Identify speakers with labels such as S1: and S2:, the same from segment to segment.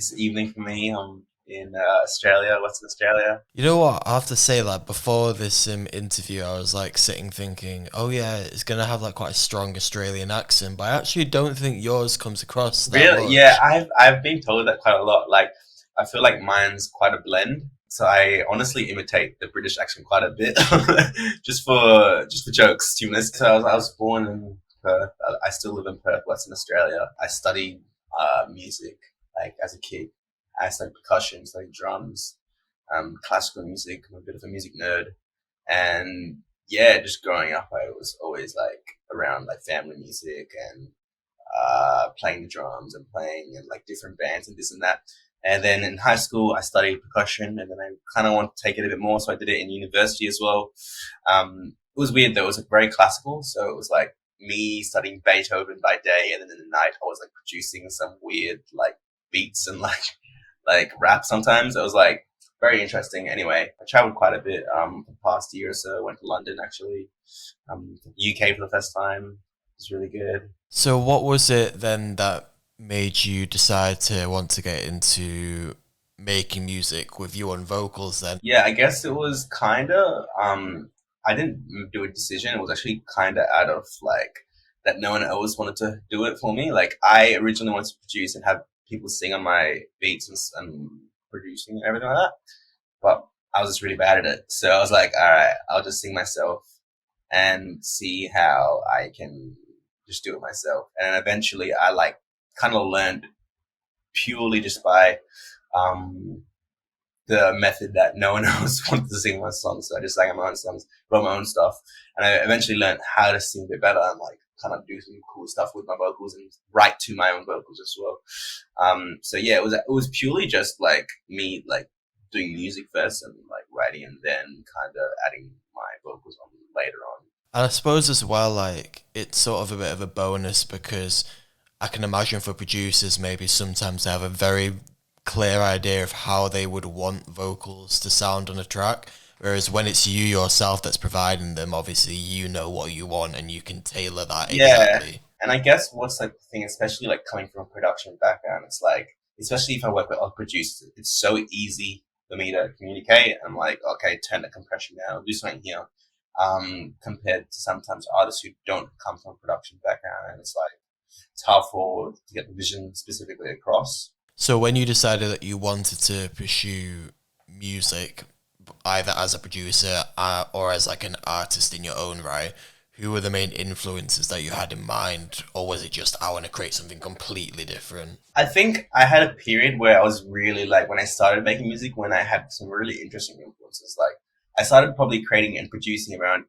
S1: It's evening for me. I'm in Australia, Western Australia.
S2: You know what? I have to say, like before this interview, I was like sitting thinking, oh yeah, it's gonna have like quite a strong Australian accent, but I actually don't think yours comes across that
S1: Really? Yeah,
S2: much.
S1: I've been told that quite a lot. Like, I feel like mine's quite a blend. So I honestly imitate the British accent quite a bit, just for jokes, to be honest. So I was born in Perth. I still live in Perth, Western Australia. I studied music like as a kid. I studied percussion, studied drums, classical music. I'm a bit of a music nerd, and yeah, just growing up, I was always like around like family music and playing the drums and playing in like different bands and this and that. And then in high school, I studied percussion, and then I kind of wanted to take it a bit more, so I did it in university as well. It was weird though; it was like very classical, so it was like me studying Beethoven by day, and then in the night, I was like producing some weird like beats and like rap. Sometimes it was like very interesting. Anyway, I traveled quite a bit the past year or so. I went to London actually, UK for the first time. It was really good.
S2: So what was it then that made you decide to want to get into making music with you on vocals then?
S1: Yeah, I guess it was kind of, I didn't do a decision. It was actually kind of out of like that no one else wanted to do it for me. Like, I originally wanted to produce and have people sing on my beats and producing and everything like that. But I was just really bad at it. So I was like, all right, I'll just sing myself and see how I can just do it myself. And eventually I like kind of learned purely just by, um, the method that no one else wanted to sing my songs. So I just sang my own songs, wrote my own stuff, and I eventually learned how to sing a bit better and like kind of do some cool stuff with my vocals and write to my own vocals as well. So yeah, it was purely just like me like doing music first and like writing and then kind of adding my vocals on later on.
S2: And I suppose as well, like it's sort of a bit of a bonus because I can imagine for producers maybe sometimes they have a very clear idea of how they would want vocals to sound on a track. Whereas when it's you yourself that's providing them, obviously you know what you want and you can tailor that
S1: Yeah,
S2: exactly.
S1: and I guess what's like the thing, especially like coming from a production background, it's like, especially if I work with other producers, it's so easy for me to communicate. I'm like, okay, turn the compression down, do something here. Compared to sometimes artists who don't come from a production background, and it's like it's hard for to get the vision specifically across.
S2: So when you decided that you wanted to pursue music, either as a producer or as like an artist in your own right, who were the main influences that you had in mind, or was it just I want to create something completely different?
S1: I think I had a period where I was really like when I started making music when I had some really interesting influences. Like I started probably creating and producing around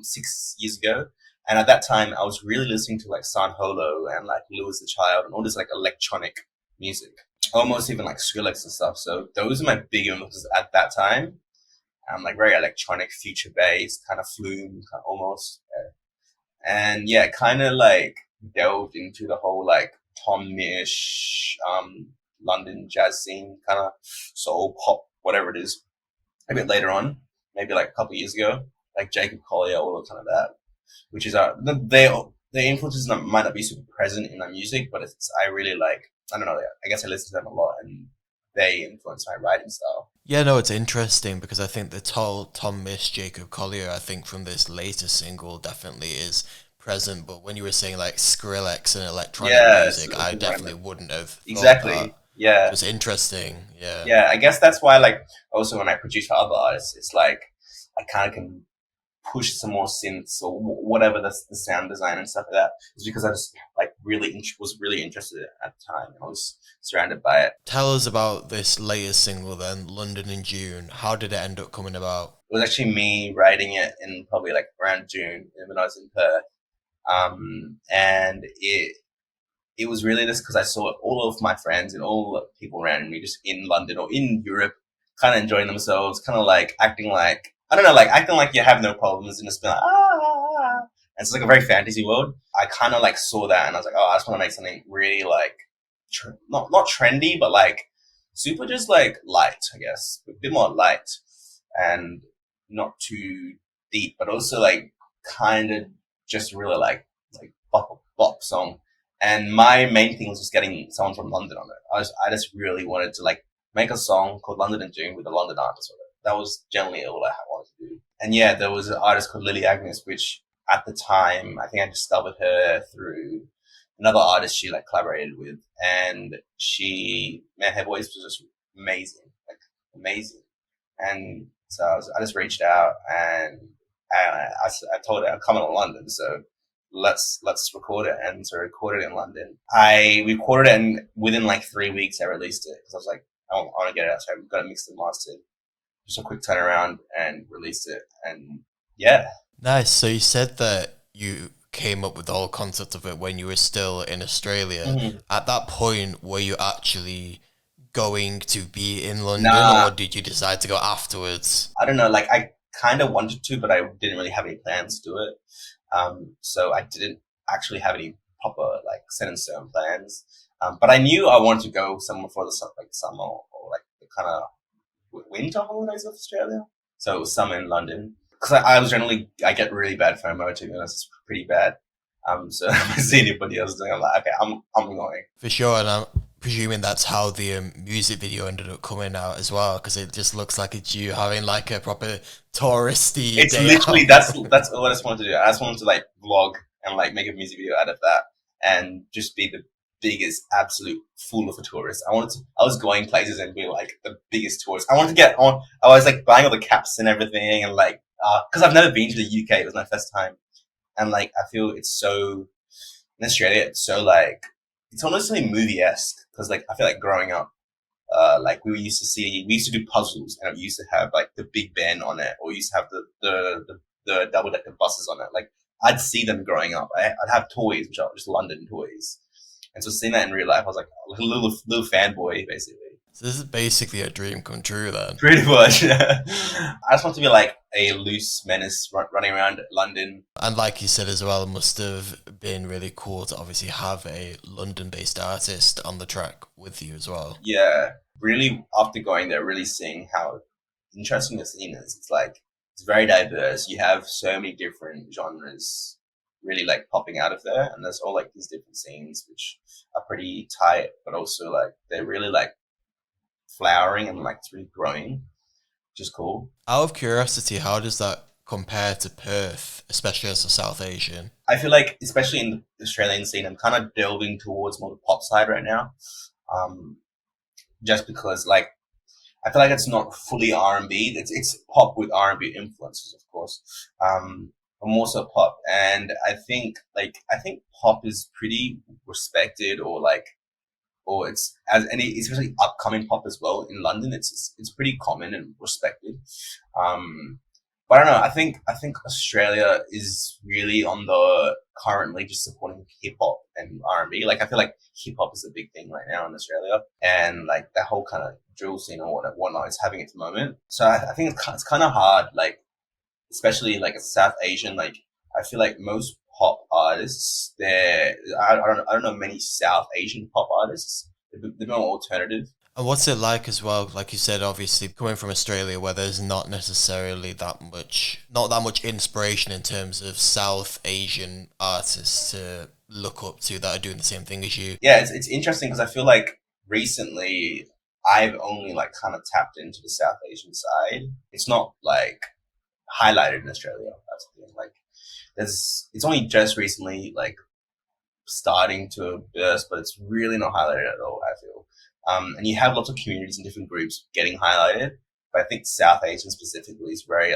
S1: 6 years ago. And at that time, I was really listening to like San Holo and like Lewis the Child and all this like electronic music, almost even like Skrillex and stuff. So those are my big influences at that time. Like very electronic, future based, kind of flume, kind of almost. And yeah, kind of like delved into the whole like Tom-ish, London jazz scene, kind of soul pop, whatever it is. A bit later on, maybe like a couple of years ago, like Jacob Collier, all of kind of that, which is their influences might not be super present in my music, but I really like, I don't know, I guess I listen to them a lot and they influence my writing style.
S2: Yeah, no, it's interesting because I think the tall Tom Miss Jacob Collier, I think from this latest single definitely is present. But when you were saying like Skrillex and electronic
S1: Yeah,
S2: music, I definitely wouldn't have thought that.
S1: exactly. Yeah,
S2: So it's interesting. Yeah.
S1: yeah. I guess that's why, like, also when I produce for other artists, it's like I kind of can push some more synths or whatever the sound design and stuff like that. It's because I just like was really interested at the time and I was surrounded by it.
S2: Tell us about this latest single then, London in June. How did it end up coming about?
S1: It was actually me writing it in probably like around June when I was in Perth. And it was really just because I saw all of my friends and all the people around me just in London or in Europe kind of enjoying themselves, kind of like acting like, I don't know, like acting like you have no problems and just be like, ah, ah, ah. And it's like a very fantasy world. I kind of like saw that and I was like, oh, I just want to make something really like, not trendy, but like super just like light, I guess, a bit more light and not too deep, but also like kind of just really like bop song. And my main thing was just getting someone from London on it. I just really wanted to like make a song called London in June with a London artist on it. That was generally all I wanted to do. And yeah, there was an artist called Lily Agnes, which at the time I think I discovered her through another artist she like collaborated with, and she, man, her voice was just amazing, like amazing. And so I just reached out and I told her I'm coming to London, so let's record it. And so I recorded it in London. I recorded it, and within like 3 weeks I released it because I was like, I want to get it out. So I'm gonna mix and master, just a quick turnaround, and released it. And yeah,
S2: Nice. So you said that you came up with the whole concept of it when you were still in Australia.
S1: mm-hmm.
S2: At that point, were you actually going to be in London,
S1: Nah,
S2: or did you decide to go afterwards?
S1: I don't know. Like I kind of wanted to, but I didn't really have any plans to do it. So I didn't actually have any proper like set in stone plans. But I knew I wanted to go somewhere for the like summer or like the kind of winter holidays of Australia. So it was summer in London because I was generally I get really bad FOMO, to be honest. It's pretty bad. So if I see anybody else doing, I'm like, okay, I'm going.
S2: For sure, and I'm presuming that's how the music video ended up coming out as well, because it just looks like it's you having like a proper touristy
S1: It's
S2: day
S1: literally
S2: out.
S1: that's all I just wanted to do. I just wanted to like vlog and like make a music video out of that and just be the biggest absolute fool of a tourist. I was going places and be like the biggest tourist. I wanted to get on. I was like buying all the caps and everything, and like because I've never been to the UK. It was my first time, and like I feel it's so in Australia. It's so like it's honestly movie esque because like I feel like growing up. Like we used to do puzzles, and it used to have like the Big Ben on it, or we used to have the double decker buses on it. Like I'd see them growing up. I'd have toys, which are just London toys, and so seeing that in real life, I was like a little fanboy, basically.
S2: So this is basically a dream come true then.
S1: Pretty much. I just want to be like a loose menace running around London.
S2: And like you said as well, it must have been really cool to obviously have a London-based artist on the track with you as well.
S1: Yeah, really. After going there, really seeing how interesting the scene is. It's like it's very diverse. You have so many different genres really like popping out of there, and there's all like these different scenes which are pretty tight, but also like they're really like flowering and like it's really growing, which is cool.
S2: Out of curiosity, how does that compare to Perth, especially as a South Asian?
S1: I feel like, especially in the Australian scene, I'm kind of delving towards more the pop side right now, um, just because like I feel like it's not fully R&B. It's pop with R&B influences, of course, but more so pop. And I think pop is pretty respected, or like, or it's as any, especially upcoming pop as well in London. It's pretty common and respected. Um, but I don't know. I think Australia is really on the currently just supporting hip hop and R&B. Like I feel like hip hop is a big thing right now in Australia, and like that whole kind of drill scene or whatnot is having its moment. So I think it's kind of hard, like especially like a South Asian. Like I feel like most pop artists, I don't know many South Asian pop artists. They're more alternative.
S2: And what's it like as well? Like you said, obviously coming from Australia, where there's not necessarily not that much inspiration in terms of South Asian artists to look up to that are doing the same thing as you.
S1: Yeah, it's interesting because I feel like recently I've only like kind of tapped into the South Asian side. It's not like highlighted in Australia. That's the thing. Like it's only just recently like starting to burst, but it's really not highlighted at all, I feel. And you have lots of communities and different groups getting highlighted, but I think South Asian specifically is very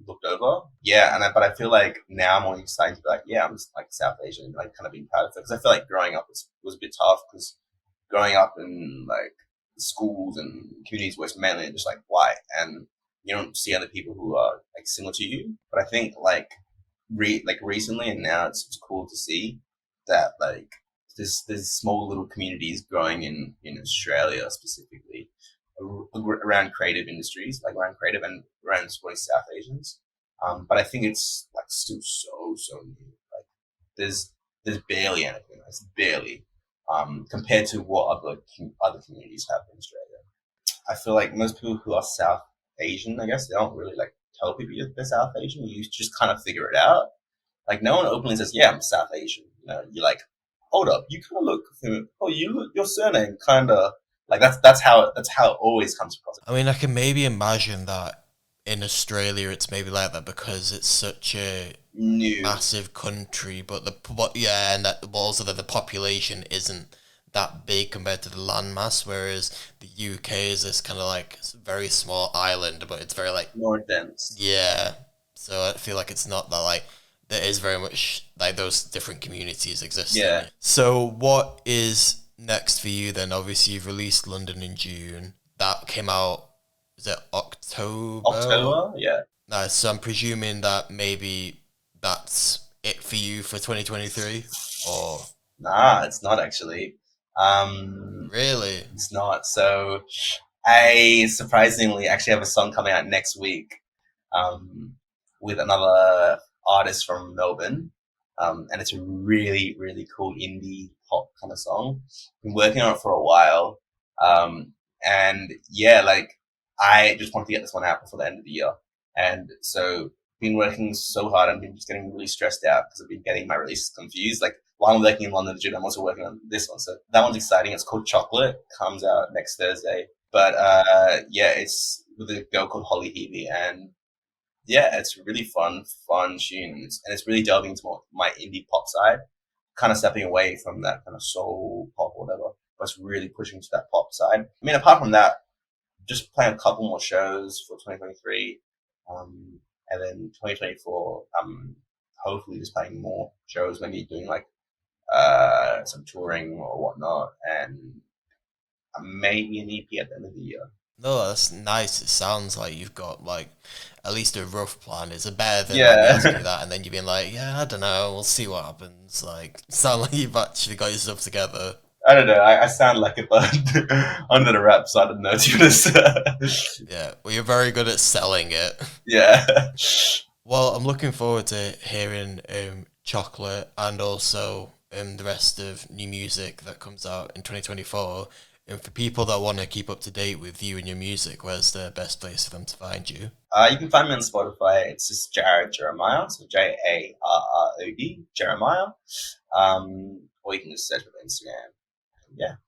S1: looked over. Yeah, but I feel like now I'm only starting to be like, yeah, I'm just like South Asian and like kind of being part of it, because I feel like growing up was a bit tough, because growing up in like schools and communities where it's mainly just like white, and you don't see other people who are like similar to you. But I think like recently and now it's cool to see that like there's small little communities growing in Australia specifically around creative industries, like around creative and around supporting South Asians. But I think it's like still so new. Like there's barely anything. It's barely compared to what other communities have in Australia. I feel like most people who are South Asian, I guess, they don't really like tell people they're South Asian. You just kind of figure it out. Like no one openly says, "Yeah, I'm South Asian." You know, you're like hold up, you kind of look, oh, you look, your surname kind of like that's how it always comes across.
S2: I mean, I can maybe imagine that in Australia it's maybe like that because it's such a
S1: New,
S2: massive country, but yeah, and that but also that the population isn't that big compared to the landmass, whereas the UK is this kind of like very small island, but it's very like
S1: more dense.
S2: yeah. So I feel like it's not that like there is very much like those different communities existing.
S1: Yeah,
S2: So what is next for you then? Obviously you've released London in June. That came out is it October?
S1: October. Yeah,
S2: Nice. So I'm presuming that maybe that's it for you for 2023 or
S1: nah, it's not actually.
S2: really?
S1: It's not. So I surprisingly actually have a song coming out next week, um, with another artist from Melbourne. And it's a really, really cool indie pop kind of song. Been working on it for a while. Um, and yeah, like I just wanted to get this one out before the end of the year. And so been working so hard and been just getting really stressed out because I've been getting my releases confused. Like while I'm working in London, I'm also working on this one. So that one's exciting. It's called Chocolate. Comes out next Thursday. But yeah, it's with a girl called Holly Heavey, and yeah, it's a really fun tune, and it's really delving into my indie pop side, kind of stepping away from that kind of soul pop or whatever, but it's really pushing to that pop side. I mean, apart from that, just playing a couple more shows for 2023, and then 2024, hopefully just playing more shows, maybe doing like some touring or whatnot, and maybe an EP at the end of the year.
S2: No, that's nice. It sounds like you've got like at least a rough plan. It's better than like me asking you
S1: Yeah.
S2: that and then you being like, yeah, I don't know, we'll see what happens. Like, sound like you've actually got yourself together.
S1: I don't know. I sound like it, but under the wraps, I don't know. To be honest.
S2: Yeah, well, you're very good at selling it.
S1: Yeah.
S2: Well, I'm looking forward to hearing Chocolate and also the rest of new music that comes out in 2024. And for people that want to keep up to date with you and your music, where's the best place for them to find you?
S1: You can find me on Spotify. It's just Jarrod Jeremiah, so Jarrod Jeremiah. Or you can just search with Instagram. Yeah.